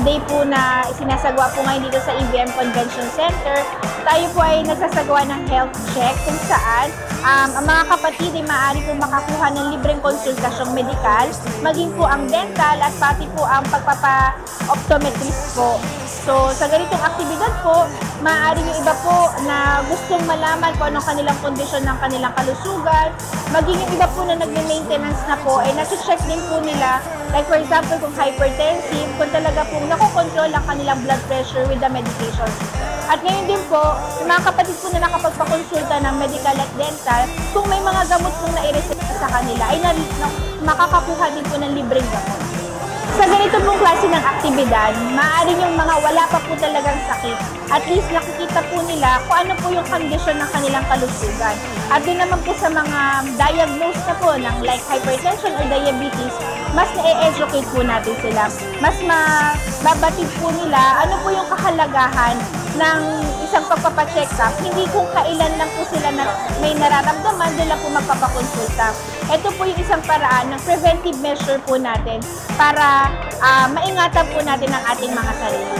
day po na sinasagawa po ngayon dito sa EBM Convention Center. Tayo po ay nagsasagawa ng health check kung saan ang mga kapatid ay maaari po makakuha ng libreng konsultasyong medikal, maging po ang dental at pati po ang pagpapa-optometrist po. So, sa ganitong aktibidad po, maaari yung iba po na gustong malaman kung anong kanilang kondisyon ng kanilang kalusugan, maging yung iba po na nag-maintenance na po, ay nasi-check din po nila, like for example, kung hypertensive, kung talaga po nakokontrol ang kanilang blood pressure with the medications. At ngayon din po, yung mga kapatid po na nakapagpakonsulta ng medical at dental, kung may mga gamot pong naireseta sa kanila, ay makakakuha din po ng libreng gamot. Sa ganito pong klase ng aktibidad, maaari yung mga wala pa po talagang sakit. At least nakikita po nila kung ano po yung kondisyon ng kanilang kalusugan. At doon naman po sa mga diagnosed na po ng like hypertension or diabetes, mas na-educate po natin sila. Mas mababatid po nila ano po yung kahalagahan ng isang pagpapacheck up. Hindi kung kailan lang po sila na may nararamdaman, doon lang po magpapakonsulta. Ito po yung isang paraan ng preventive measure po natin para maingatan po natin ang ating mga sarili.